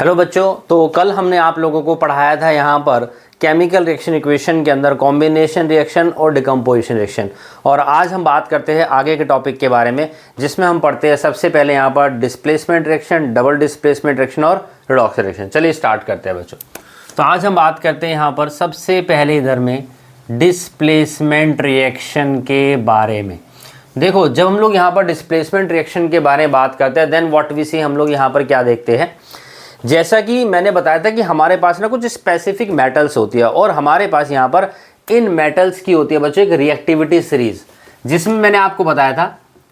Hello बच्चों, तो कल हमने आप लोगों को पढ़ाया था यहाँ पर केमिकल रिएक्शन इक्वेशन के अंदर कॉम्बिनेशन रिएक्शन और डिकम्पोजिशन रिएक्शन। और आज हम बात करते हैं आगे के टॉपिक के बारे में, जिसमें हम पढ़ते हैं सबसे पहले यहाँ पर displacement reaction, double displacement reaction और रिडॉक्स रिएक्शन। चलिए स्टार्ट करते हैं बच्चों। तो आज हम बात करते हैं यहाँ पर सबसे पहले इधर में डिस्प्लेसमेंट रिएक्शन के बारे में। देखो, जब हम लोग यहाँ पर डिस्प्लेसमेंट रिएक्शन के बारे में बात करते हैं देन व्हाट वी सी, हम लोग यहाँ पर क्या देखते हैं, जैसा कि मैंने बताया था कि हमारे पास ना कुछ स्पेसिफिक मेटल्स होती है और हमारे पास यहाँ पर इन मेटल्स की होती है बच्चों एक रिएक्टिविटी सीरीज, जिसमें मैंने आपको बताया था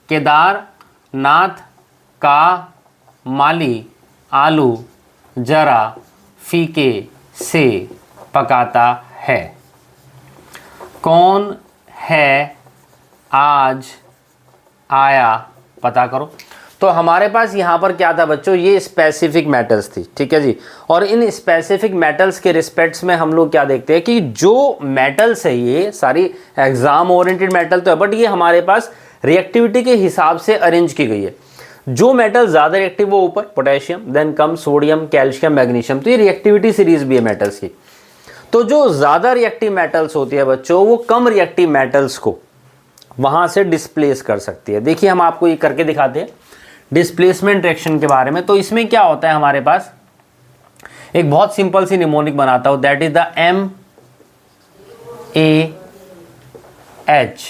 केदारनाथ का माली आलू जरा फीके से पकाता है, कौन है आज आया पता करो। तो हमारे पास यहाँ पर क्या था बच्चों, ये स्पेसिफिक मेटल्स थी, ठीक है जी। और इन स्पेसिफिक मेटल्स के रिस्पेक्ट्स में हम लोग क्या देखते हैं कि जो मेटल्स है ये सारी एग्जाम ओरिएंटेड मेटल तो है, बट ये हमारे पास रिएक्टिविटी के हिसाब से अरेंज की गई है। जो मेटल ज़्यादा रिएक्टिव वो ऊपर potassium, then come sodium, calcium, magnesium. तो ये रिएक्टिविटी सीरीज भी है मेटल्स की। तो जो ज़्यादा रिएक्टिव मेटल्स होती है बच्चों, वो कम रिएक्टिव मेटल्स को वहाँ से डिस्प्लेस कर सकती है। देखिए, हम आपको ये करके दिखाते हैं डिस्प्लेसमेंट रिएक्शन के बारे में। तो इसमें क्या होता है, हमारे पास एक बहुत सिंपल सी निमोनिक बनाता हूं, दैट इज द MAH,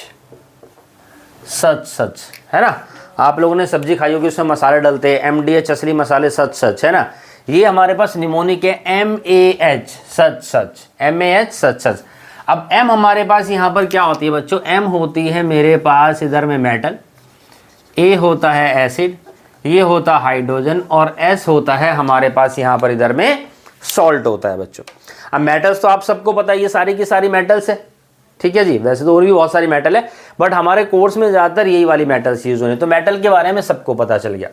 सच सच, है ना। आप लोगों ने सब्जी खाई होगी, उसमें मसाले डलते हैं, MDH असली मसाले, सच सच, है ना। ये हमारे पास निमोनिक है MAH, सच सच, MAH सच सच। अब M हमारे पास यहाँ पर क्या होती है बच्चों, M होती है मेरे पास इधर में मेटल, A होता है एसिड, ये होता है हाइड्रोजन, और S होता है हमारे पास यहाँ पर इधर में सॉल्ट होता है बच्चों। अब मेटल्स तो आप सबको पता है, ये सारी की सारी मेटल्स है, ठीक है जी। वैसे तो और भी बहुत सारी मेटल है, बट हमारे कोर्स में ज़्यादातर यही वाली मेटल्स यूज होने, तो मेटल के बारे में सबको पता चल गया।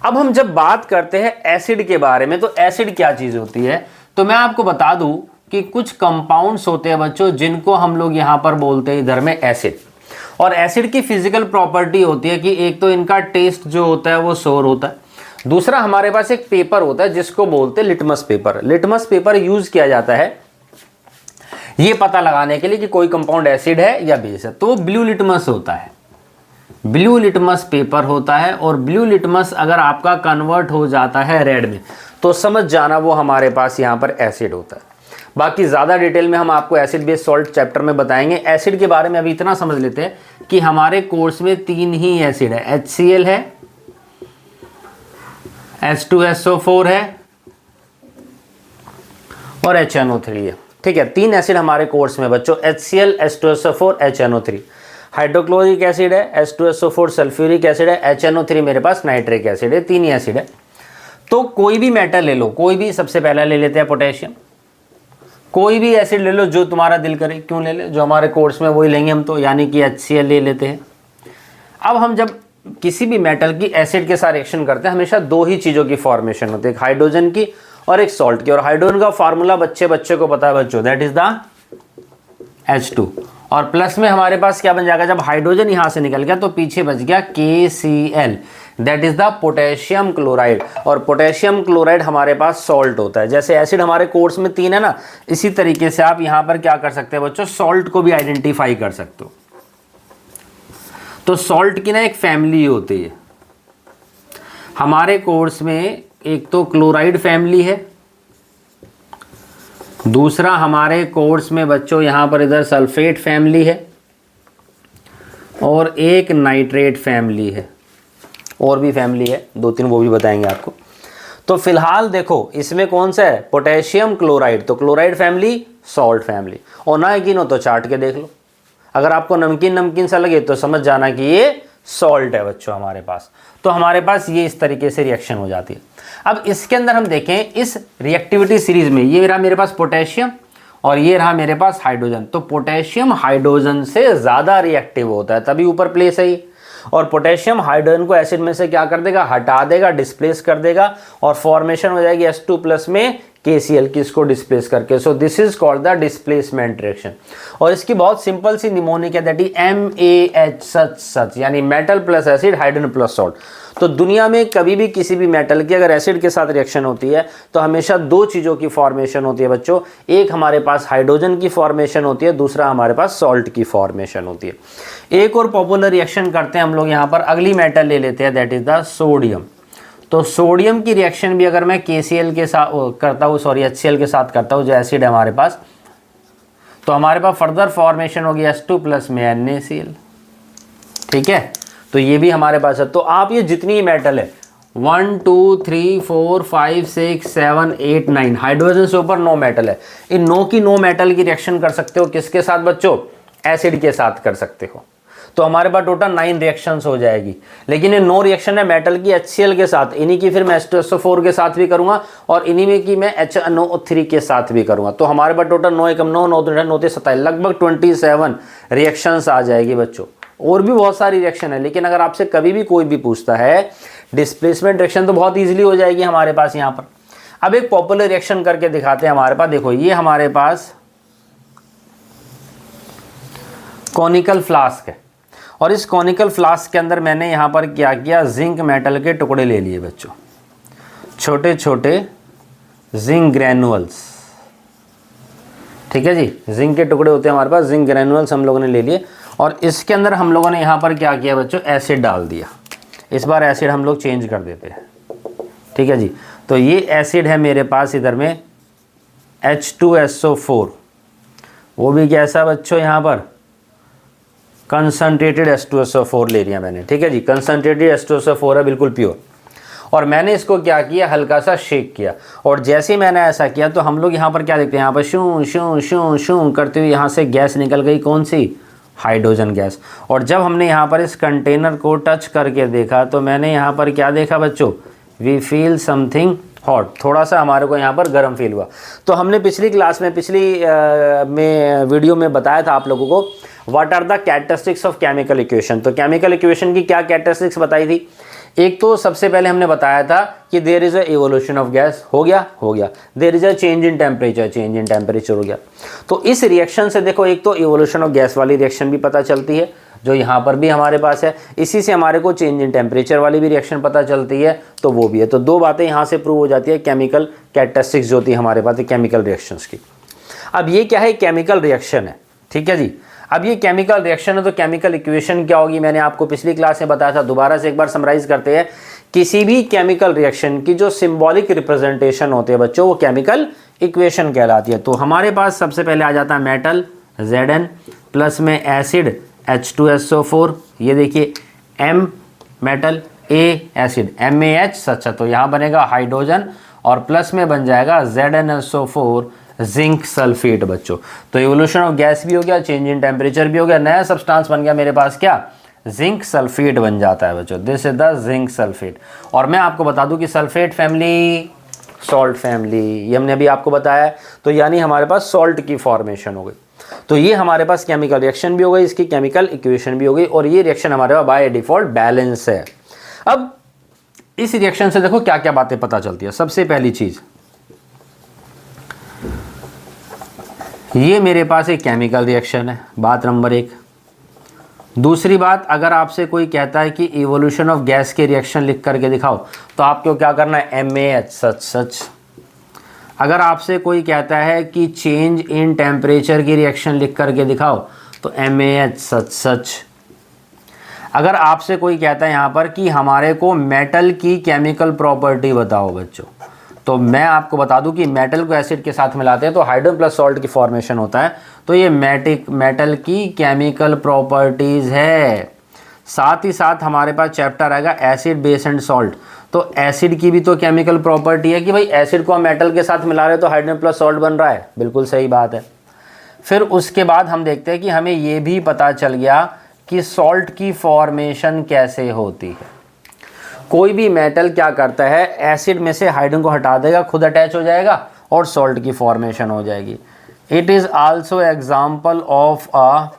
अब हम जब बात करते हैं एसिड के बारे में, तो एसिड क्या चीज़ होती है, तो मैं आपको बता दूँ कि कुछ कंपाउंड्स होते हैं बच्चों जिनको हम लोग यहाँ पर बोलते हैं इधर में एसिड। और एसिड की फिजिकल प्रॉपर्टी होती है कि एक तो इनका टेस्ट जो होता है वो सोर होता है, दूसरा हमारे पास एक पेपर होता है जिसको बोलते हैं litmus paper. Litmus paper use किया जाता है ये पता लगाने के लिए कि कोई कंपाउंड एसिड है या बेस है। तो ब्लू लिटमस होता है, ब्लू लिटमस पेपर होता है। और ब्लू लिटमस अगर आपका कन्वर्ट हो जाता है रेड में, तो समझ जाना वो हमारे पास यहाँ पर एसिड होता है। बाकी ज़्यादा डिटेल में हम आपको एसिड बेस सॉल्ट चैप्टर में बताएंगे। एसिड के बारे में अभी इतना समझ लेते हैं कि हमारे कोर्स में 3 ही एसिड है, HCl है, H2SO4 है और HNO3 है, ठीक है। 3 एसिड हमारे कोर्स में बच्चों, HCl, H2SO4, HNO3। Hydrochloric acid है, H2SO4 सल्फ्यूरिक एसिड है, HNO3 मेरे पास नाइट्रिक एसिड है। 3 ही एसिड है। तो कोई भी मेटल ले लो, कोई भी, सबसे पहले ले लेते हैं पोटेशियम। कोई भी एसिड ले लो जो तुम्हारा दिल करे, क्यों ले ले, जो हमारे कोर्स में वही लेंगे हम तो, यानी कि HCl ले लेते हैं। अब हम जब किसी भी मेटल की एसिड के साथ रिएक्शन करते हैं, हमेशा 2 ही चीज़ों की फॉर्मेशन होती है, एक हाइड्रोजन की और एक सॉल्ट की। और हाइड्रोजन का फार्मूला बच्चे को पता है बच्चों, दैट इज द H2। और प्लस में हमारे पास क्या बन जाएगा, जब हाइड्रोजन यहाँ से निकल गया तो पीछे बच गया KCl, that is the potassium chloride. और पोटेशियम क्लोराइड हमारे पास सॉल्ट होता है। जैसे एसिड हमारे कोर्स में 3 है ना, इसी तरीके से आप यहाँ पर क्या कर सकते हैं बच्चों, सॉल्ट को भी आइडेंटिफाई कर सकते हो। तो सॉल्ट की ना एक फैमिली होती है हमारे कोर्स में, एक तो क्लोराइड फैमिली है, दूसरा हमारे कोर्स में बच्चों यहाँ पर इधर सल्फेट फैमिली है, और एक नाइट्रेट फैमिली है। और भी फैमिली है 2-3, वो भी बताएंगे आपको। तो फिलहाल देखो इसमें कौन सा है, पोटेशियम क्लोराइड, तो क्लोराइड फैमिली, सॉल्ट फैमिली। और ना यकीन हो तो चाट के देख लो, अगर आपको नमकीन नमकीन सा लगे तो समझ जाना कि ये सॉल्ट है बच्चों हमारे पास। तो हमारे पास ये इस तरीके से रिएक्शन हो जाती है। अब इसके अंदर हम देखें इस रिएक्टिविटी सीरीज में, ये रहा मेरे पास पोटेशियम और ये रहा मेरे पास हाइड्रोजन। तो पोटेशियम हाइड्रोजन से ज़्यादा रिएक्टिव होता है, तभी ऊपर प्लेस है ये। और पोटेशियम हाइड्रोजन को एसिड में से क्या कर देगा, हटा देगा, डिस्प्लेस कर देगा, और फॉर्मेशन हो जाएगी H2+ में KCl की, इसको डिस्प्लेस करके। So this is called the displacement reaction. और इसकी बहुत सिंपल सी निमोनिक है, दैट इज MAH सच सच, यानी metal plus acid, hydrogen plus salt. तो दुनिया में कभी भी किसी भी मेटल की अगर एसिड के साथ रिएक्शन होती है तो हमेशा दो चीज़ों की फॉर्मेशन होती है बच्चों, एक हमारे पास हाइड्रोजन की फॉर्मेशन होती है, दूसरा हमारे पास सॉल्ट की फॉर्मेशन होती है। एक और पॉपुलर रिएक्शन करते हैं हम लोग यहाँ पर, अगली मेटल ले लेते हैं, दैट इज द सोडियम। तो सोडियम की रिएक्शन भी अगर मैं KCl के साथ करता हूँ, सॉरी HCl के साथ करता हूँ, जो एसिड है हमारे पास, तो हमारे पास फर्दर फॉर्मेशन होगी H2 प्लस में NaCl। ठीक है, तो ये भी हमारे पास है। तो आप ये जितनी मेटल है 1 2 3 4 5 6 7 8 9 हाइड्रोजन से ऊपर 9 मेटल है, इन 9 की 9 मेटल की रिएक्शन कर सकते हो। किसके साथ बच्चों? एसिड के साथ कर सकते हो। तो हमारे पास टोटल 9 रिएक्शंस हो जाएगी। लेकिन ये 9 रिएक्शन है मेटल की HCl के साथ, इन्हीं की फिर मैं H2SO4 के साथ भी करूंगा और इन्हीं में की मैं HNO3 के साथ भी करूंगा। तो हमारे पास टोटल 9 एकम 9 9 9 27 लगभग 27 रिएक्शंस आ जाएगी बच्चों। और भी बहुत सारी रिएक्शन है, लेकिन अगर आपसे कभी भी कोई भी पूछता है डिस्प्लेसमेंट रिएक्शन तो बहुत ईजिली हो जाएगी हमारे पास यहाँ पर। अब एक पॉपुलर रिएक्शन करके दिखाते हैं हमारे पास। देखो ये हमारे पास कॉनिकल फ्लास्क है और इस कॉनिकल फ्लास्क के अंदर मैंने यहाँ पर क्या किया, जिंक मेटल के टुकड़े ले लिए बच्चों, छोटे छोटे जिंक ग्रैनुअल्स। ठीक है जी, जिंक के टुकड़े होते हैं हमारे पास, जिंक ग्रैनुअल्स हम लोगों ने ले लिए और इसके अंदर हम लोगों ने यहाँ पर क्या किया बच्चों, एसिड डाल दिया। इस बार एसिड हम लोग चेंज कर देते हैं। ठीक है जी, तो ये एसिड है मेरे पास इधर में H2SO4, वो भी कैसा बच्चों, यहाँ पर कंसनट्रेटेड H2SO4 ले लिया मैंने। ठीक है जी, कंसनट्रेटेड H2SO4 है, बिल्कुल प्योर। और मैंने इसको क्या किया, हल्का सा शेक किया। और जैसे ही मैंने ऐसा किया तो हम लोग यहाँ पर क्या देखते हैं, यहाँ पर शू शू शू शू करते हुए यहाँ से गैस निकल गई, कौन सी, हाइड्रोजन गैस। और जब हमने यहाँ पर इस कंटेनर को टच करके देखा तो मैंने यहाँ पर क्या देखा बच्चों, वी फील समथिंग हॉट, थोड़ा सा हमारे को यहाँ पर गर्म फील हुआ। तो हमने पिछली क्लास में वीडियो में बताया था आप लोगों को what are the characteristics of chemical equation. तो केमिकल इक्वेशन की क्या कैरेक्टरिस्टिक्स बताई थी। एक तो सबसे पहले हमने बताया था कि there is a evolution of gas, हो गया। There is a change in temperature, हो गया। तो इस रिएक्शन से देखो, एक तो इवोल्यूशन ऑफ गैस वाली रिएक्शन भी पता चलती है जो यहाँ पर भी हमारे पास है, इसी से हमारे को चेंज इन टेम्परेचर वाली भी रिएक्शन पता चलती है, तो वो भी है। तो दो बातें यहाँ से प्रूव हो जाती है केमिकल कैरेक्टरिस्टिक्स जो होती है हमारे पास केमिकल रिएक्शंस की। अब ये क्या है, केमिकल रिएक्शन है। ठीक है जी, अब ये केमिकल रिएक्शन है तो केमिकल इक्वेशन क्या होगी, मैंने आपको पिछली क्लास में बताया था, दोबारा से एक बार समराइज करते हैं। किसी भी केमिकल रिएक्शन की जो सिंबॉलिक रिप्रेजेंटेशन होते हैं बच्चों, वो केमिकल इक्वेशन कहलाती है। तो हमारे पास सबसे पहले आ जाता है मेटल Zn प्लस में एसिड H2SO4, ये देखिए M metal, A acid MAH सच, तो यहाँ बनेगा हाइड्रोजन और प्लस में बन जाएगा ZnSO4 जिंक सल्फेट बच्चों। तो इवोल्यूशन ऑफ गैस भी हो गया, चेंज इन टेम्परेचर भी हो गया, नया सब्सटेंस बन गया मेरे पास, क्या, जिंक सल्फेट बन जाता है बच्चों। This is the zinc sulphate. और मैं आपको बता दूं कि सल्फेट फैमिली, सॉल्ट फैमिली, ये हमने अभी आपको बताया। तो यानी हमारे पास सॉल्ट की फॉर्मेशन हो गई। तो ये हमारे पास केमिकल रिएक्शन भी हो गई, इसकी केमिकल इक्वेशन भी हो गई, और ये रिएक्शन हमारे पास बाय डिफॉल्ट बैलेंस है। अब इस रिएक्शन से देखो क्या क्या बातें पता चलती है। सबसे पहली चीज, ये मेरे पास एक केमिकल रिएक्शन है, बात नंबर 1। दूसरी बात, अगर आपसे कोई कहता है कि इवोल्यूशन ऑफ गैस के रिएक्शन लिख करके दिखाओ, तो आपको क्या करना है, MAH सच। अगर आपसे कोई कहता है कि चेंज इन टेम्परेचर की रिएक्शन लिख करके दिखाओ, तो MAH सच। अगर आपसे कोई कहता है यहाँ पर कि हमारे को मेटल की केमिकल प्रॉपर्टी बताओ बच्चों, तो मैं आपको बता दूं कि मेटल को एसिड के साथ मिलाते हैं तो हाइड्रोजन प्लस सॉल्ट की फॉर्मेशन होता है। तो ये मेटल की केमिकल प्रॉपर्टीज़ है। साथ ही साथ हमारे पास चैप्टर आएगा एसिड बेस एंड सॉल्ट। तो एसिड की भी तो केमिकल प्रॉपर्टी है कि भाई एसिड को हम मेटल के साथ मिला रहे हैं तो हाइड्रोजन प्लस सॉल्ट बन रहा है, बिल्कुल सही बात है। फिर उसके बाद हम देखते हैं कि हमें ये भी पता चल गया कि सॉल्ट की फॉर्मेशन कैसे होती है। कोई भी मेटल क्या करता है, एसिड में से हाइड्रोजन को हटा देगा, खुद अटैच हो जाएगा और सॉल्ट की फॉर्मेशन हो जाएगी। It is also example of a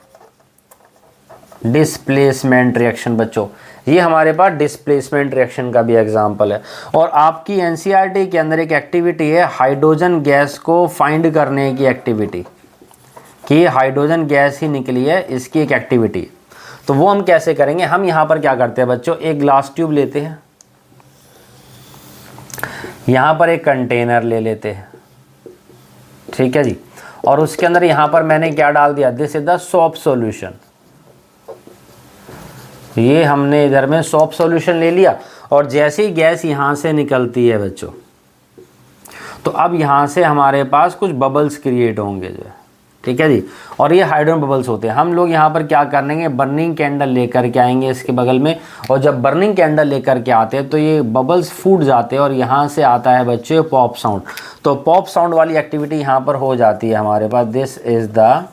displacement reaction बच्चों, ये हमारे पास डिस्प्लेसमेंट रिएक्शन का भी एग्जांपल है। और आपकी एनसीईआरटी के अंदर एक एक्टिविटी है हाइड्रोजन गैस को फाइंड करने की एक्टिविटी, कि हाइड्रोजन गैस ही निकली है, इसकी एक एक्टिविटी। तो वो हम कैसे करेंगे, हम यहाँ पर क्या करते हैं बच्चों, एक ग्लास ट्यूब लेते हैं, यहाँ पर एक कंटेनर ले लेते हैं, ठीक है जी, और उसके अंदर यहाँ पर मैंने क्या डाल दिया, this is the soap solution. ये हमने इधर में सोप सॉल्यूशन ले लिया, और जैसे ही गैस यहाँ से निकलती है बच्चों, तो अब यहाँ से हमारे पास कुछ बबल्स क्रिएट होंगे जो है, ठीक है जी, और ये हाइड्रोजन बबल्स होते हैं। हम लोग यहाँ पर क्या करेंगे, बर्निंग कैंडल लेकर के आएंगे इसके बगल में, और जब बर्निंग कैंडल लेकर के आते हैं तो ये बबल्स फूट जाते हैं, और यहाँ से आता है बच्चे पॉप साउंड। तो पॉप साउंड वाली एक्टिविटी यहाँ पर हो जाती है हमारे पास, this is the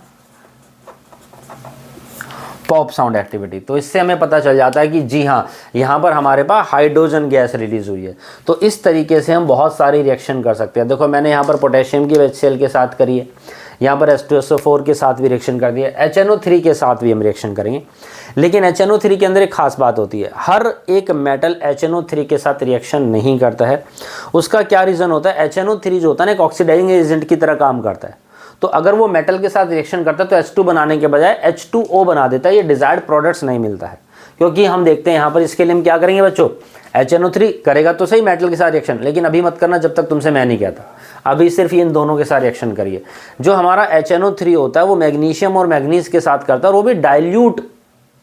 pop sound activity. तो इससे हमें पता चल जाता है कि जी हाँ, यहाँ पर हमारे पास हाइड्रोजन गैस रिलीज हुई है। तो इस तरीके से हम बहुत सारी रिएक्शन कर सकते हैं। देखो मैंने यहाँ पर पोटेशियम की HCl के साथ करी है, यहाँ पर H2SO4 के साथ भी रिएक्शन कर दिया, HNO3 के साथ भी हम रिएक्शन करेंगे। लेकिन HNO3 के अंदर एक खास बात होती है, हर एक मेटल HNO3 के साथ रिएक्शन नहीं करता है। उसका क्या रीज़न होता है, HNO3 जो होता है ना, एक ऑक्सीडाइजिंग एजेंट की तरह काम करता है। तो अगर वो मेटल के साथ रिएक्शन करता है तो H2 बनाने के बजाय H2O बना देता है, ये डिजायर्ड प्रोडक्ट्स नहीं मिलता है। क्योंकि हम देखते हैं यहाँ पर, इसके लिए हम क्या करेंगे बच्चों, HNO3 करेगा तो सही मेटल के साथ रिएक्शन, लेकिन अभी मत करना जब तक तुमसे मैं नहीं कहता, अभी सिर्फ इन दोनों के साथ रिएक्शन करिए। जो हमारा HNO3 होता है वो मैग्नीशियम और मैग्नीज के साथ करता है, और वो भी डाइल्यूट,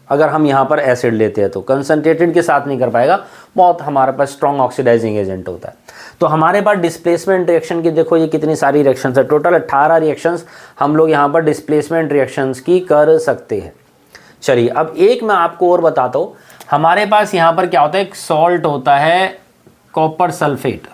अगर हम यहाँ पर एसिड लेते हैं तो कंसनट्रेटेड के साथ नहीं कर पाएगा, बहुत हमारे पास स्ट्रॉन्ग ऑक्सीडाइजिंग एजेंट होता है। तो हमारे पास डिस्प्लेसमेंट रिएक्शन की देखो ये कितनी सारी रिएक्शंस है, टोटल 18 रिएक्शंस हम लोग यहाँ पर डिस्प्लेसमेंट रिएक्शंस की कर सकते हैं। चलिए अब एक मैं आपको और बताता हूँ, हमारे पास यहाँ पर क्या होता है, एक सॉल्ट होता है कॉपर सल्फेट।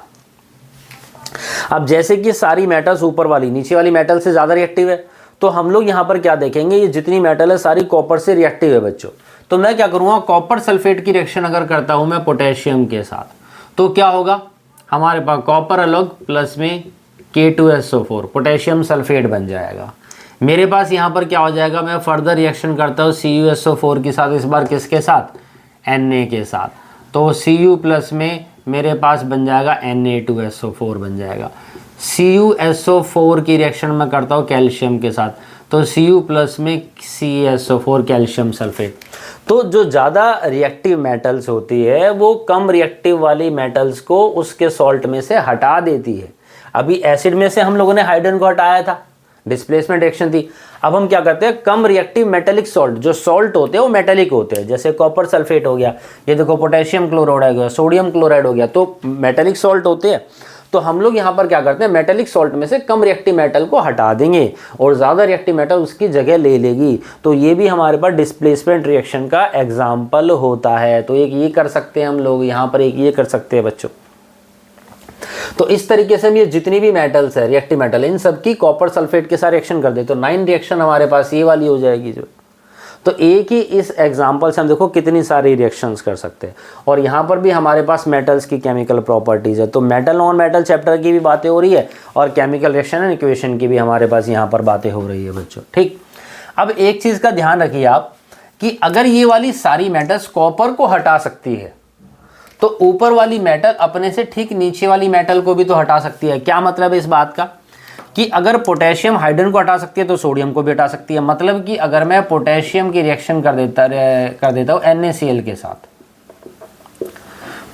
अब जैसे कि सारी मेटल्स ऊपर वाली नीचे वाली मेटल से ज़्यादा रिएक्टिव है, तो हम लोग यहाँ पर क्या देखेंगे, ये जितनी मेटल है सारी कॉपर से रिएक्टिव है बच्चों। तो मैं क्या करूँगा, कॉपर सल्फेट की रिएक्शन अगर करता हूँ मैं पोटेशियम के साथ, तो क्या होगा, हमारे पास कॉपर अलग प्लस में K2SO4 पोटेशियम सल्फेट बन जाएगा। मेरे पास यहाँ पर क्या हो जाएगा, मैं फर्दर रिएक्शन करता हूँ CuSO4 के साथ, इस बार किसके साथ, Na के साथ। तो Cu प्लस में मेरे पास बन जाएगा Na2SO4 बन जाएगा। CuSO4 की रिएक्शन मैं करता हूँ कैल्शियम के साथ, तो Cu प्लस में CaSO4 कैल्शियम सल्फेट। तो जो ज़्यादा रिएक्टिव मेटल्स होती है वो कम रिएक्टिव वाली मेटल्स को उसके सॉल्ट में से हटा देती है। अभी एसिड में से हम लोगों ने हाइड्रोजन को हटाया था, डिस्प्लेसमेंट रिएक्शन थी। अब हम क्या करते हैं, कम रिएक्टिव मेटेलिक सॉल्ट, जो सॉल्ट होते हैं वो मेटेलिक होते हैं, जैसे कॉपर सल्फेट हो गया, ये देखो पोटेशियम क्लोराइड हो गया, सोडियम क्लोराइड हो गया, तो मेटेलिक सॉल्ट होते हैं। तो हम लोग यहाँ पर क्या करते हैं, मेटेलिक सॉल्ट में से कम रिएक्टिव मेटल को हटा देंगे और ज़्यादा रिएक्टिव मेटल उसकी जगह ले लेगी। तो ये भी हमारे पास डिस्प्लेसमेंट रिएक्शन का एग्जाम्पल होता है। तो एक ये कर सकते हैं हम लोग, यहाँ पर एक ये कर सकते हैं बच्चों। तो इस तरीके से हम ये जितनी भी मेटल्स है रिएक्टिव मेटल, इन सब की कॉपर सल्फेट के साथ रिएक्शन कर दे तो 9 रिएक्शन हमारे पास ये वाली हो जाएगी जो। तो एक ही इस एग्जाम्पल से हम देखो कितनी सारी रिएक्शंस कर सकते हैं। और यहाँ पर भी हमारे पास मेटल्स की केमिकल प्रॉपर्टीज़ है, तो मेटल नॉन मेटल चैप्टर की भी बातें हो रही है और केमिकल रिएक्शन एंड इक्वेशन की भी हमारे पास यहाँ पर बातें हो रही है बच्चों। ठीक, अब एक चीज़ का ध्यान रखिए आप कि अगर ये वाली सारी मेटल्स कॉपर को हटा सकती है तो ऊपर वाली मेटल अपने से ठीक नीचे वाली मेटल को भी तो हटा सकती है। क्या मतलब है इस बात का कि अगर पोटेशियम हाइड्रोजन को हटा सकती है तो सोडियम को भी हटा सकती है। मतलब कि अगर मैं पोटेशियम की रिएक्शन कर देता हूँ NaCl के साथ,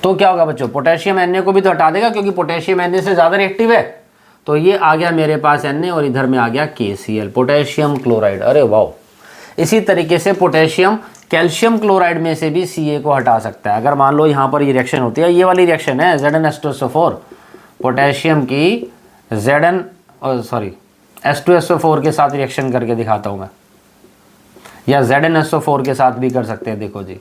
तो क्या होगा बच्चों, पोटेशियम Na को भी तो हटा देगा क्योंकि पोटेशियम Na से ज़्यादा रिएक्टिव है। तो ये आ गया मेरे पास Na और इधर में आ गया KCl पोटेशियम क्लोराइड। अरे वाह। इसी तरीके से पोटेशियम कैल्शियम क्लोराइड में से भी Ca को हटा सकता है। अगर मान लो यहाँ पर ये रिएक्शन होती है, ये वाली रिएक्शन है ZnH2SO4, पोटेशियम की H2SO4 के साथ रिएक्शन करके दिखाता हूँ मैं, या ZnSO4 के साथ भी कर सकते हैं। देखो जी,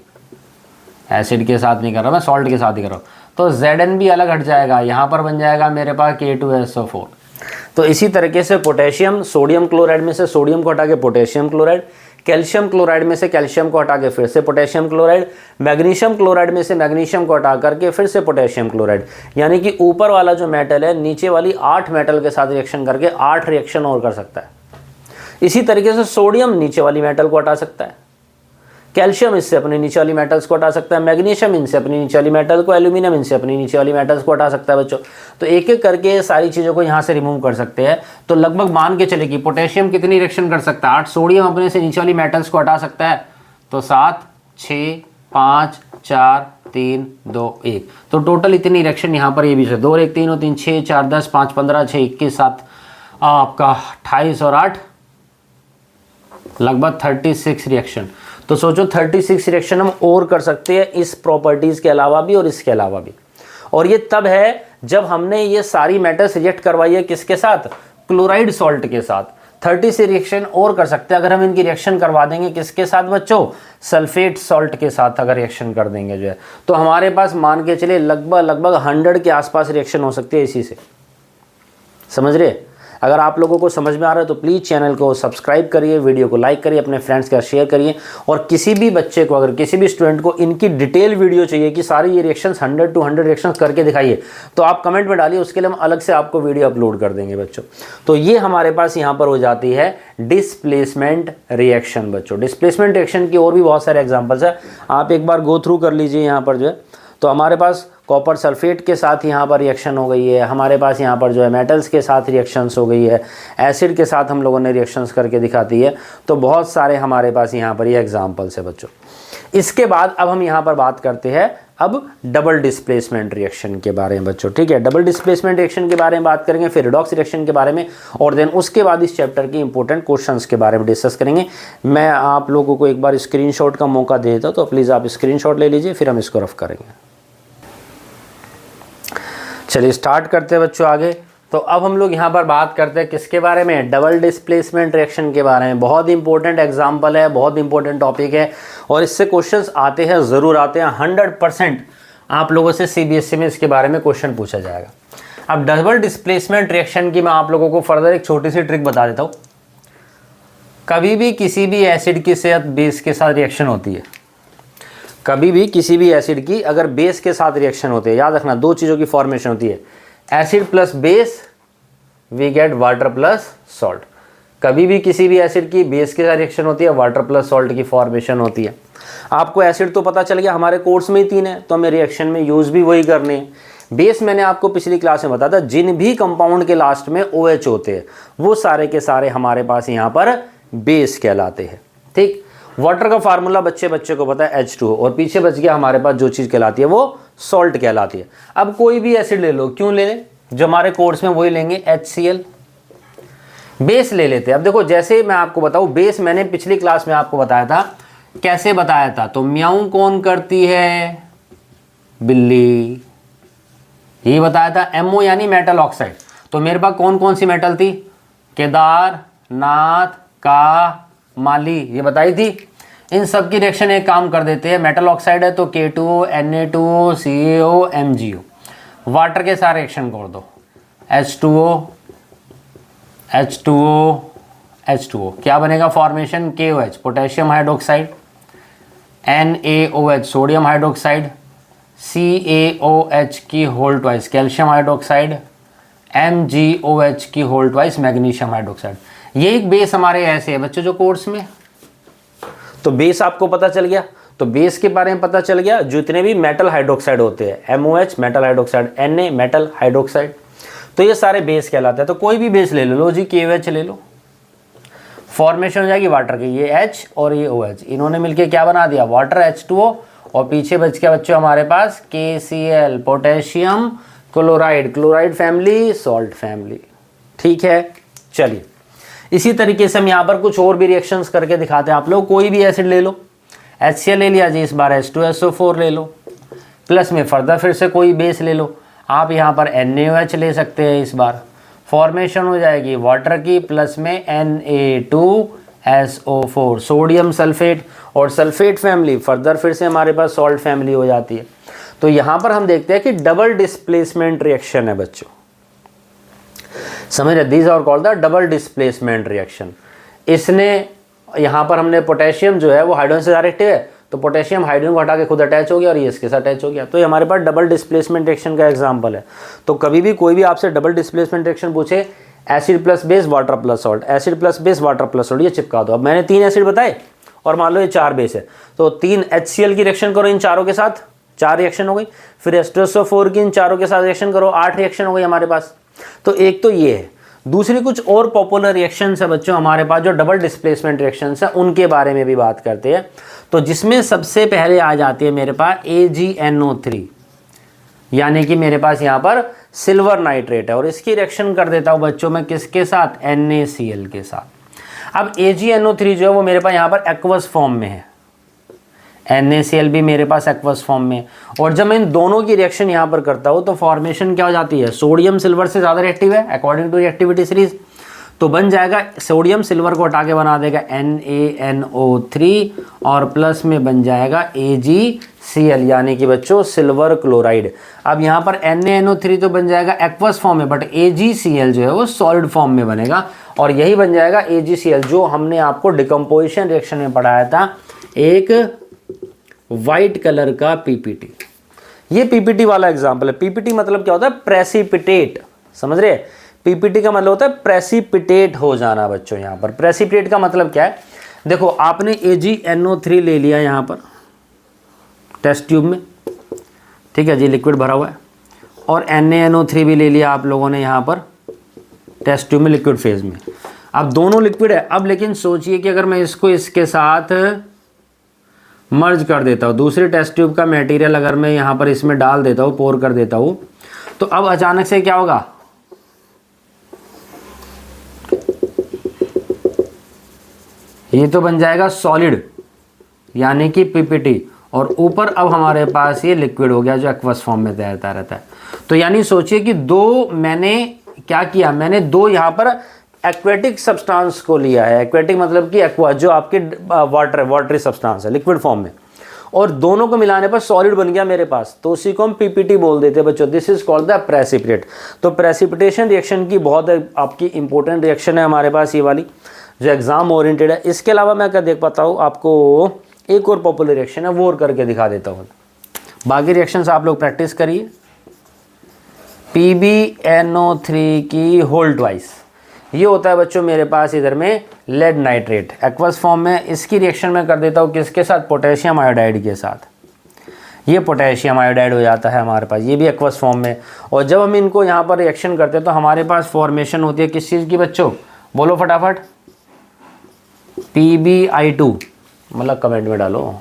एसिड के साथ नहीं कर रहा मैं, सॉल्ट के साथ ही कर रहा हूँ। तो Zn भी अलग हट जाएगा, यहाँ पर बन जाएगा मेरे पास K2SO4। तो इसी तरीके से पोटेशियम, सोडियम क्लोराइड में से सोडियम को हटा के पोटेशियम क्लोराइड, कैल्शियम क्लोराइड में से कैल्शियम को हटा के फिर से पोटेशियम क्लोराइड, मैग्नीशियम क्लोराइड में से मैग्नीशियम को हटा करके फिर से पोटेशियम क्लोराइड। यानी कि ऊपर वाला जो मेटल है नीचे वाली 8 मेटल के साथ रिएक्शन करके 8 रिएक्शन और कर सकता है। इसी तरीके से सोडियम नीचे वाली मेटल को हटा सकता है, कैल्शियम इससे अपने नीचे वाली मेटल्स को हटा सकता है, मैग्नीशियम इनसे अपनी नीचे वाली मेटल को, एल्यूमिनियम इनसे अपनी नीचे वाली मेटल्स को हटा सकता है बच्चों। तो एक एक करके सारी चीज़ों को यहाँ से रिमूव कर सकते हैं। तो लगभग मान के चले कि पोटेशियम कितनी रिएक्शन कर सकता है, 8, सोडियम अपने से नीचे वाली मेटल्स को हटा सकता है, तो 7, 6, 5, 4, 3, 2, 1, तो टोटल इतनी रिएक्शन यहाँ पर ये भी है। 2 और 1 3 और 3 6 4 10 5 15 6 21 7 आपका 28 और 8 लगभग 36 रिएक्शन। तो सोचो 36 रिएक्शन हम और कर सकते हैं इस प्रॉपर्टीज़ के अलावा भी और इसके अलावा भी। और ये तब है जब हमने ये सारी मेटल्स रिएक्ट करवाई है किसके साथ, क्लोराइड सॉल्ट के साथ। 36 रिएक्शन और कर सकते हैं अगर हम इनकी रिएक्शन करवा देंगे किसके साथ बच्चों, सल्फेट सॉल्ट के साथ अगर रिएक्शन कर देंगे जो है, तो हमारे पास मान के चलिए लगभग 100 के आसपास रिएक्शन हो सकती है इसी से। समझ रहे? अगर आप लोगों को समझ में आ रहा है तो प्लीज़ चैनल को सब्सक्राइब करिए, वीडियो को लाइक करिए, अपने फ्रेंड्स के साथ शेयर करिए। और किसी भी बच्चे को, अगर किसी भी स्टूडेंट को इनकी डिटेल वीडियो चाहिए कि सारी ये रिएक्शंस 100 to 100 रिएक्शंस करके दिखाइए, तो आप कमेंट में डालिए, उसके लिए हम अलग से आपको वीडियो अपलोड कर देंगे बच्चों। तो ये हमारे पास यहाँ पर हो जाती है डिस्प्लेसमेंट रिएक्शन बच्चों। डिस्प्लेसमेंट रिएक्शन की और भी बहुत सारे एग्जाम्पल्स है, आप एक बार गो थ्रू कर लीजिए यहाँ पर जो है। तो हमारे पास कॉपर सल्फेट के साथ यहाँ पर रिएक्शन हो गई है, हमारे पास यहाँ पर जो है मेटल्स के साथ रिएक्शंस हो गई है, एसिड के साथ हम लोगों ने रिएक्शंस करके दिखाती है। तो बहुत सारे हमारे पास यहाँ पर ये एग्जांपल्स है बच्चों। इसके बाद अब हम यहाँ पर बात करते हैं अब डबल डिस्प्लेसमेंट रिएक्शन के बारे में बच्चों। ठीक है, डबल डिस्प्लेसमेंट रिएक्शन के बारे में बात करेंगे, फिर रिडॉक्स रिएक्शन के बारे में, और देन उसके बाद इस चैप्टर के इंपॉर्टेंट क्वेश्चंस के बारे में डिस्कस करेंगे। मैं आप लोगों को एक बार स्क्रीनशॉट का मौका दे देता हूँ, तो प्लीज़ आप स्क्रीनशॉट ले लीजिए, फिर हम इसको रफ करेंगे। चलिए स्टार्ट करते हैं बच्चों आगे। तो अब हम लोग यहाँ पर बात करते हैं किसके बारे में, डबल डिस्प्लेसमेंट रिएक्शन के बारे में। बहुत इंपॉर्टेंट एग्जाम्पल है, बहुत इंपॉर्टेंट टॉपिक है, और इससे क्वेश्चंस आते हैं, ज़रूर आते हैं। 100% आप लोगों से CBSE में इसके बारे में क्वेश्चन पूछा जाएगा। अब डबल डिस्प्लेसमेंट रिएक्शन की मैं आप लोगों को फर्दर एक छोटी सी ट्रिक बता देता हूँ। कभी भी किसी भी एसिड की साथ बेस के साथ रिएक्शन होती है, कभी भी किसी भी एसिड की अगर बेस के साथ रिएक्शन होती है, याद रखना 2 चीज़ों की फॉर्मेशन होती है, acid plus base we get water plus salt. कभी भी किसी भी एसिड की बेस के साथ रिएक्शन होती है, वाटर प्लस सॉल्ट की फॉर्मेशन होती है। आपको एसिड तो पता चल गया, हमारे कोर्स में ही 3 है, तो हमें रिएक्शन में यूज़ भी वही करने हैं। बेस मैंने आपको पिछली क्लास में बताया था, जिन भी कंपाउंड के लास्ट में OH होते हैं वो सारे के सारे हमारे पास यहाँ पर बेस कहलाते हैं। ठीक, वाटर का फार्मूला बच्चे को पता है H2O, और पीछे बच गया हमारे पास जो चीज़ कहलाती है वो सॉल्ट कहलाती है। अब कोई भी एसिड ले लो, क्यों ले लें, जो हमारे कोर्स में वही लेंगे, HCl। बेस ले लेते हैं। अब देखो, जैसे मैं आपको बताऊं, बेस मैंने पिछली क्लास में आपको बताया था, कैसे बताया था, तो म्याऊं कौन करती है, बिल्ली, ये बताया था। MO यानी मेटल ऑक्साइड। तो मेरे पास कौन कौन सी मेटल थी, केदारनाथ का माली, ये बताई थी। इन सब की रिएक्शन एक काम कर देते हैं, मेटल ऑक्साइड है तो K2O, Na2O, CaO, MgO। Water के साथ रिएक्शन कर दो, H2O, H2O, H2O, क्या बनेगा formation, KOH potassium hydroxide, NaOH sodium hydroxide, CaOH की whole twice calcium hydroxide, MgOH की होल ट्वाइस मैग्नीशियम हाइड्रोक्साइड। ये एक बेस हमारे ऐसे है बच्चों जो कोर्स में। तो बेस आपको पता चल गया, तो बेस के बारे में पता चल गया, जितने भी मेटल हाइड्रोक्साइड होते हैं, MOH metal hydroxide, Na metal hydroxide, तो ये सारे बेस कहलाते हैं। तो कोई भी बेस ले लो जी, KOH ले लो, फॉर्मेशन हो जाएगी वाटर की, ये H और ये OH, इन्होंने मिलके क्या बना दिया, वाटर H2O, और पीछे बच गया बच्चों हमारे पास KCl potassium chloride, chloride family, salt family. ठीक है, चलिए इसी तरीके से हम यहाँ पर कुछ और भी रिएक्शंस करके दिखाते हैं। आप लोग कोई भी एसिड ले लो, HCl ले लिया जी, इस बार H2SO4 ले लो, प्लस में फर्दर फिर से कोई बेस ले लो, आप यहाँ पर NaOH ले सकते हैं। इस बार फॉर्मेशन हो जाएगी वाटर की, प्लस में Na2SO4 सोडियम सल्फेट, और सल्फेट फैमिली फर्दर फिर से हमारे पास सॉल्ट फैमिली हो जाती है। तो यहाँ पर हम देखते हैं कि डबल डिस्प्लेसमेंट रिएक्शन है बच्चों, समझ रहे, these are called the double displacement reaction. इसने यहाँ पर हमने पोटेशियम जो है वो हाइड्रोजन से डायरेक्ट है, तो पोटेशियम हाइड्रोजन को हटा के खुद अटैच हो गया और ये इसके साथ अटैच हो गया। तो ये हमारे पास डबल डिस्प्लेसमेंट रिएक्शन का एग्जांपल है। तो कभी भी कोई भी आपसे डबल डिस्प्लेसमेंट रिएक्शन पूछे, acid plus base water plus salt, acid plus base water plus salt, ये चिपका दो। अब मैंने 3 एसिड बताए और मान लो ये 4 बेस है, तो 3 HCl की रिएक्शन करो इन चारों के साथ, 4 रिएक्शन हो गई। फिर H2SO4 की इन चारों के साथ रिएक्शन करो, 8 रिएक्शन हो गई हमारे पास। तो एक तो ये है। दूसरी कुछ और पॉपुलर रिएक्शंस है बच्चों हमारे पास जो डबल डिस्प्लेसमेंट रिएक्शंस है, उनके बारे में भी बात करते हैं। तो जिसमें सबसे पहले आ जाती है मेरे पास AgNO3, यानी कि मेरे पास यहाँ पर सिल्वर नाइट्रेट है, और इसकी रिएक्शन कर देता हूँ बच्चों मैं किसके साथ, NaCl के साथ। अब AgNO3 जो है वो मेरे पास यहाँ पर एक्वस फॉर्म में है, NaCl भी मेरे पास एक्वस फॉर्म में, और जब मैं इन दोनों की रिएक्शन यहाँ पर करता हूँ तो फॉर्मेशन क्या हो जाती है, सोडियम सिल्वर से ज़्यादा रिएक्टिव है अकॉर्डिंग टू रिएक्टिविटी सीरीज, तो बन जाएगा सोडियम सिल्वर को हटा के बना देगा NaNO3 और प्लस में बन जाएगा AgCl, यानी कि बच्चों सिल्वर क्लोराइड। अब यहाँ पर NaNO3 तो बन जाएगा एक्वस फॉर्म में, बट AgCl जो है वो सॉलिड फॉर्म में बनेगा, और यही बन जाएगा AgCl जो हमने आपको डिकम्पोजिशन रिएक्शन में पढ़ाया था, एक वाइट कलर का PPT। ये PPT वाला एग्जाम्पल है। PPT मतलब क्या होता है, प्रेसिपिटेट, समझ रहे हैं। PPT का मतलब होता है प्रेसिपिटेट हो जाना बच्चों। यहाँ पर प्रेसिपिटेट का मतलब क्या है, देखो आपने AgNO3 ले लिया यहाँ पर टेस्ट ट्यूब में, ठीक है जी, लिक्विड भरा हुआ है, और NaNO3 भी ले लिया आप लोगों ने यहाँ पर टेस्ट ट्यूब में लिक्विड फेज में। अब दोनों लिक्विड है। अब लेकिन सोचिए कि अगर मैं इसको इसके साथ मर्ज कर देता हूँ, दूसरे टेस्ट ट्यूब का मटेरियल अगर मैं यहाँ पर इसमें डाल देता हूँ, पोर कर देता हूँ, तो अब अचानक से क्या होगा, ये तो बन जाएगा सॉलिड यानी कि PPT, और ऊपर अब हमारे पास ये लिक्विड हो गया जो एक्वस फॉर्म में तैरता रहता है। तो यानी सोचिए कि दो मैंने क्या किया, मैंने दो यहाँ पर एक्वेटिक सब्सटेंस को लिया है। एक्वेटिक मतलब कि एक्वा जो आपके वाटरी सब्सटेंस है लिक्विड फॉर्म में, और दोनों को मिलाने पर सॉलिड बन गया मेरे पास, तो उसी को हम PPT बोल देते हैं बच्चों। This is called the precipitate. तो प्रेसिपिटेशन रिएक्शन की बहुत आपकी इंपॉर्टेंट रिएक्शन है हमारे पास ये वाली जो एग्जाम ओरिएंटेड है। इसके अलावा मैं क्या देख पाता हूँ, आपको एक और पॉपुलर रिएक्शन है वो और करके दिखा देता हूँ। बाकी रिएक्शंस आप लोग प्रैक्टिस करिए। PbNO3 की होल ट्वाइस, ये होता है बच्चों मेरे पास इधर में लेड नाइट्रेट एक्वस फॉर्म में। इसकी रिएक्शन में कर देता हूँ किसके साथ, पोटेशियम आयोडाइड के साथ। ये पोटेशियम आयोडाइड हो जाता है हमारे पास, ये भी एक्वस फॉर्म में। और जब हम इनको यहाँ पर रिएक्शन करते हैं तो हमारे पास फॉर्मेशन होती है किस चीज़ की बच्चों, बोलो फटाफट, PbI2, मतलब कमेंट में डालो,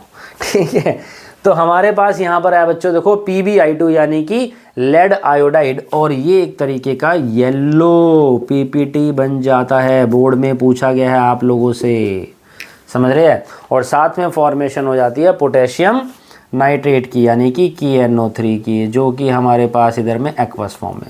ठीक है। तो हमारे पास यहाँ पर है बच्चों देखो PbI2 यानी कि लेड आयोडाइड, और ये एक तरीके का येलो PPT बन जाता है। बोर्ड में पूछा गया है आप लोगों से, समझ रहे हैं। और साथ में फॉर्मेशन हो जाती है पोटेशियम नाइट्रेट की यानी कि KNO3 की, जो कि हमारे पास इधर में एक्वस फॉर्म में।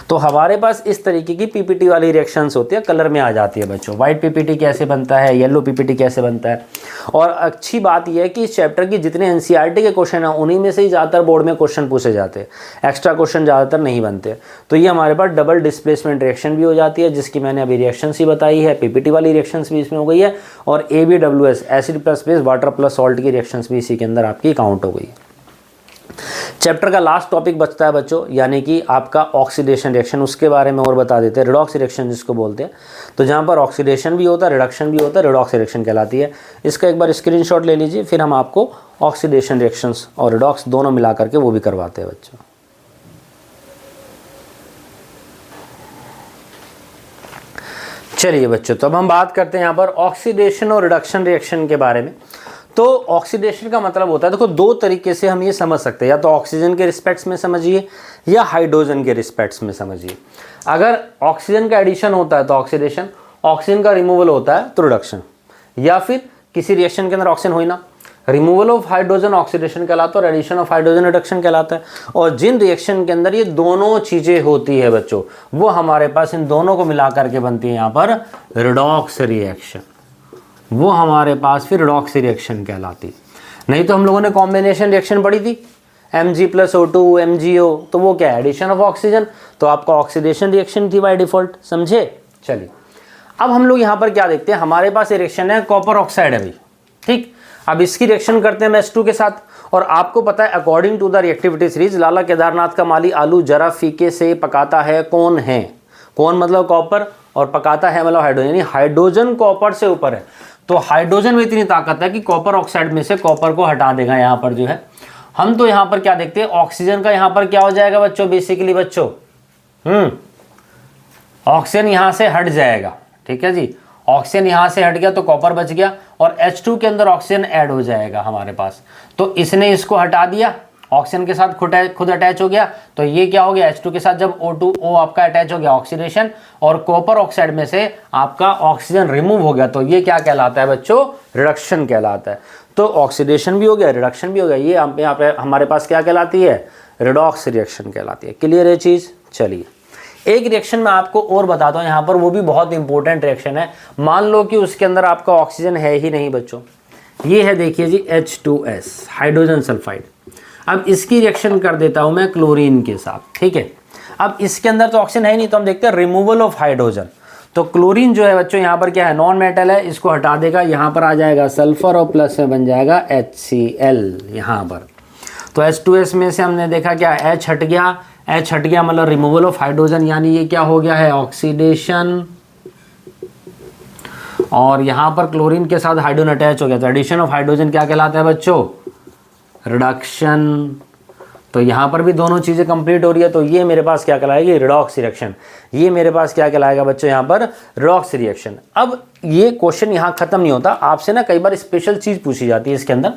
तो हमारे पास इस तरीके की PPT वाली रिएक्शंस होती है, कलर में आ जाती है बच्चों। वाइट PPT कैसे बनता है, येलो PPT कैसे बनता है। और अच्छी बात यह है कि इस चैप्टर की जितने NCERT के क्वेश्चन हैं उन्हीं में से ही ज़्यादातर बोर्ड में क्वेश्चन पूछे जाते हैं, एक्स्ट्रा क्वेश्चन ज़्यादातर नहीं बनते। तो ये हमारे पास डबल डिस्प्लेसमेंट रिएक्शन भी हो जाती है, जिसकी मैंने अभी रिएक्शंस ही बताई है। PPT वाली रिएक्शंस भी इसमें हो गई है, और ABWS acid plus base water plus salt की रिएक्शंस भी इसी के अंदर आपकी काउंट हो गई। चैप्टर का लास्ट टॉपिक बचता है बच्चों, यानी कि आपका ऑक्सीडेशन रिएक्शन। उसके बारे में और बता देते हैं, रिडॉक्स रिएक्शन जिसको बोलते हैं। तो जहाँ पर ऑक्सीडेशन भी होता है, रिडक्शन भी होता है, रिडॉक्स रिएक्शन कहलाती है। इसका एक बार स्क्रीनशॉट ले लीजिए, फिर हम आपको ऑक्सीडेशन रिएक्शंस और रिडॉक्स दोनों मिला करके वो भी करवाते हैं बच्चों। चलिए बच्चों, तो अब हम बात करते हैं यहाँ पर ऑक्सीडेशन और रिडक्शन रिएक्शन के बारे में। तो ऑक्सीडेशन का मतलब होता है, देखो दो तरीके से हम ये समझ सकते हैं, या तो ऑक्सीजन के रिस्पेक्ट्स में समझिए या हाइड्रोजन के रिस्पेक्ट्स में समझिए। अगर ऑक्सीजन का एडिशन होता है तो ऑक्सीडेशन, ऑक्सीजन का रिमूवल होता है तो रिडक्शन, या फिर किसी रिएक्शन के अंदर ऑक्सीजन हो ही ना, रिमूवल ऑफ हाइड्रोजन ऑक्सीडेशन कहलाता है और एडिशन ऑफ हाइड्रोजन रिडक्शन कहलाता है। और जिन रिएक्शन के अंदर ये दोनों चीज़ें होती है बच्चों, वो हमारे पास इन दोनों को मिला करके बनती है यहाँ पर रिडॉक्स रिएक्शन। वो हमारे पास फिर रिडॉक्स रिएक्शन कहलाती। नहीं तो हम लोगों ने कॉम्बिनेशन रिएक्शन पढ़ी थी, Mg+O2 MgO, तो वो क्या है, एडिशन ऑफ ऑक्सीजन, तो आपका ऑक्सीडेशन रिएक्शन थी बाय डिफॉल्ट, समझे। चलिए अब हम लोग यहाँ पर क्या देखते हैं, हमारे पास रिएक्शन है कॉपर ऑक्साइड है भाई, ठीक। अब इसकी रिएक्शन करते हैं हम H2 के साथ, और आपको पता है according to the reactivity series, Lala Kedarnath का माली आलू जरा फीके से पकाता है, कौन है, कौन मतलब कॉपर, और पकाता है मतलब हाइड्रोजन, यानी हाइड्रोजन कॉपर से ऊपर है। तो हाइड्रोजन में इतनी ताकत है कि कॉपर ऑक्साइड में से कॉपर को हटा देगा यहाँ पर जो है। हम तो यहाँ पर क्या देखते हैं, ऑक्सीजन का यहाँ पर क्या हो जाएगा बच्चों, बेसिकली बच्चों ऑक्सीजन यहाँ से हट जाएगा, ठीक है जी। ऑक्सीजन यहाँ से हट गया तो कॉपर बच गया और H2 के अंदर ऑक्सीजन ऐड हो जाएगा हमारे पास। तो इसने इसको हटा दिया, ऑक्सीजन के साथ खुद अटैच हो गया, तो ये क्या हो गया, H2 के साथ जब O2O आपका अटैच हो गया ऑक्सीडेशन, और कॉपर ऑक्साइड में से आपका ऑक्सीजन रिमूव हो गया, तो ये क्या कहलाता है बच्चों, रिडक्शन कहलाता है। तो ऑक्सीडेशन भी हो गया, रिडक्शन भी हो गया, ये यहाँ पे हमारे पास क्या कहलाती है, रिडॉक्स रिएक्शन कहलाती है। क्लियर है चीज़। चलिए एक रिएक्शन मैं आपको और बताता हूँ यहाँ पर, वो भी बहुत इंपॉर्टेंट रिएक्शन है। मान लो कि उसके अंदर आपका ऑक्सीजन है ही नहीं बच्चों, ये है देखिए जी H2S हाइड्रोजन सल्फाइड। अब इसकी रिएक्शन कर देता हूँ मैं क्लोरीन के साथ, ठीक है। अब इसके अंदर तो ऑक्सीजन है नहीं, तो हम देखते हैं रिमूवल ऑफ हाइड्रोजन। तो क्लोरीन जो है बच्चों यहाँ पर क्या है, नॉन मेटल है, इसको हटा देगा, यहाँ पर आ जाएगा सल्फर और प्लस में बन जाएगा HCl यहाँ पर। तो H2S में से हमने देखा क्या, H हट गया, H हट गया मतलब रिमूवल ऑफ हाइड्रोजन, यानी ये क्या हो गया है, ऑक्सीडेशन। और यहाँ पर क्लोरीन के साथ हाइड्रोजन अटैच हो गया, तो एडिशन ऑफ हाइड्रोजन क्या कहलाता है बच्चों, रिडक्शन। तो यहाँ पर भी दोनों चीज़ें कंप्लीट हो रही है, तो ये मेरे पास क्या कहलाएगी, रिडॉक्स रिएक्शन। ये मेरे पास क्या कहलाएगा बच्चों, यहाँ पर रिडॉक्स रिएक्शन। अब ये क्वेश्चन यहाँ खत्म नहीं होता, आपसे ना कई बार स्पेशल चीज़ पूछी जाती है इसके अंदर,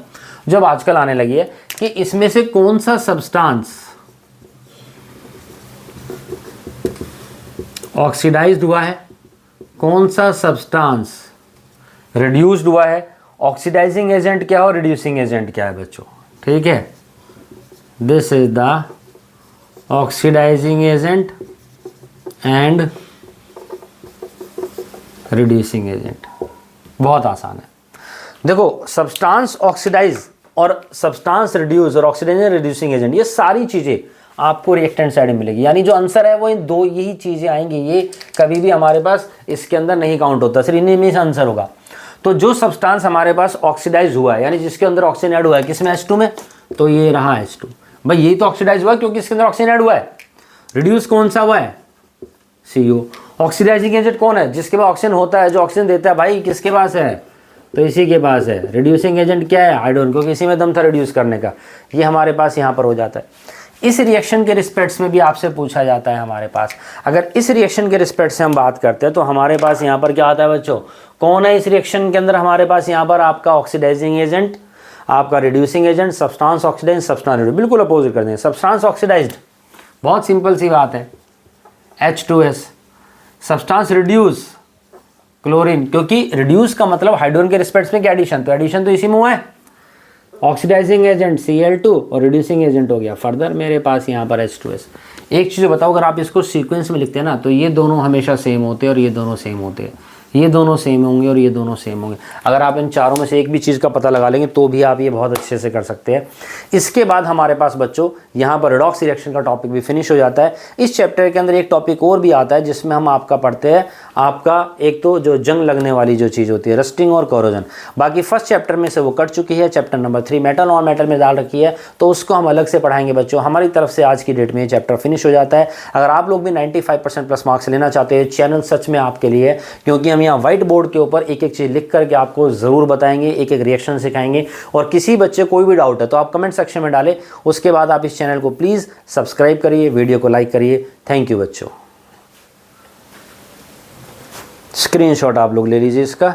जब आजकल आने लगी है, कि इसमें से कौन सा सब्सटेंस ऑक्सीडाइज्ड हुआ है, कौन सा सब्सटेंस रिड्यूस्ड हुआ है। ऑक्सीडाइजिंग एजेंट क्या हो, रिड्यूसिंग एजेंट क्या है बच्चों, ठीक है। This is the oxidizing agent and reducing agent. बहुत आसान है। देखो सब्सटेंस ऑक्सीडाइज और सब्सटेंस रिड्यूस और ऑक्सीडाइजिंग रिड्यूसिंग एजेंट, ये सारी चीज़ें आपको रिएक्टेंट साइड में मिलेगी। यानी जो आंसर है वो इन दो यही चीज़ें आएंगी, ये कभी भी हमारे पास इसके अंदर नहीं काउंट होता, सिर्फ इन्हीं में से आंसर होगा। तो जो सब्सटेंस हमारे पास ऑक्सीडाइज हुआ है, यानी जिसके अंदर ऑक्सीजन ऐड हुआ है, किसमें, H2 में, तो ये रहा H2 भाई, यही तो ऑक्सीडाइज हुआ है क्योंकि इसके अंदर ऑक्सीजन ऐड हुआ है। रिड्यूस कौन सा हुआ है, CO। ऑक्सीडाइजिंग एजेंट कौन है, जिसके पास ऑक्सीजन होता है, जो ऑक्सीजन देता है भाई, किसके पास है, तो इसी के पास है। रिड्यूसिंग एजेंट क्या है, हाइड्रोजन, क्योंकि इसी में दम था रिड्यूस करने का, ये हमारे पास यहाँ पर हो जाता है। इस रिएक्शन के रिस्पेक्ट्स में भी आपसे पूछा जाता है हमारे पास। अगर इस रिएक्शन के रिस्पेक्ट से हम बात करते हैं तो हमारे पास यहाँ पर क्या आता है बच्चों, कौन है इस रिएक्शन के अंदर हमारे पास, यहाँ पर आपका ऑक्सीडाइजिंग एजेंट, आपका reducing agent, substance oxidize, substance reduce, बिल्कुल अपोजिट कर देंगे। सब्सटेंस ऑक्सीडाइज्ड, बहुत सिंपल सी बात है, H2S। सब्सटेंस रिड्यूस, क्लोरीन, क्योंकि रिड्यूस का मतलब हाइड्रोजन के रिस्पेक्ट में क्या एडिशन, तो एडिशन तो इसी में हुआ है। ऑक्सीडाइजिंग एजेंट Cl2 और रिड्यूसिंग एजेंट हो गया फर्दर मेरे पास यहाँ पर H2S। एक चीज़ बताओ, अगर आप इसको सीक्वेंस में लिखते हैं ना, तो ये दोनों हमेशा सेम होते हैं और ये दोनों सेम होते हैं, ये दोनों सेम होंगे और ये दोनों सेम होंगे। अगर आप इन चारों में से एक भी चीज़ का पता लगा लेंगे तो भी आप ये बहुत अच्छे से कर सकते हैं। इसके बाद हमारे पास बच्चों यहाँ पर रिडॉक्स रिएक्शन का टॉपिक भी फिनिश हो जाता है। इस चैप्टर के अंदर एक टॉपिक और भी आता है जिसमें हम आपका पढ़ते हैं, आपका एक तो जो जंग लगने वाली जो चीज़ होती है, रस्टिंग और कोरोजन। बाकी फर्स्ट चैप्टर में से वो कट चुकी है, chapter number 3 metal non metal में डाल रखी है, तो उसको हम अलग से पढ़ाएंगे बच्चों। हमारी तरफ से आज की डेट में ये चैप्टर फिनिश हो जाता है। अगर आप लोग भी 95% प्लस मार्क्स लेना चाहते हैं, चैनल सच में आपके लिए है, क्योंकि हम यहाँ व्हाइट बोर्ड के ऊपर एक एक चीज़ लिख करके आपको ज़रूर बताएंगे, एक एक रिएक्शन सिखाएंगे। और किसी बच्चे कोई भी डाउट है तो आप कमेंट सेक्शन में डालें। उसके बाद आप इस चैनल को प्लीज़ सब्सक्राइब करिए, वीडियो को लाइक करिए। थैंक यू बच्चों। स्क्रीनशॉट आप लोग ले लीजिए इसका।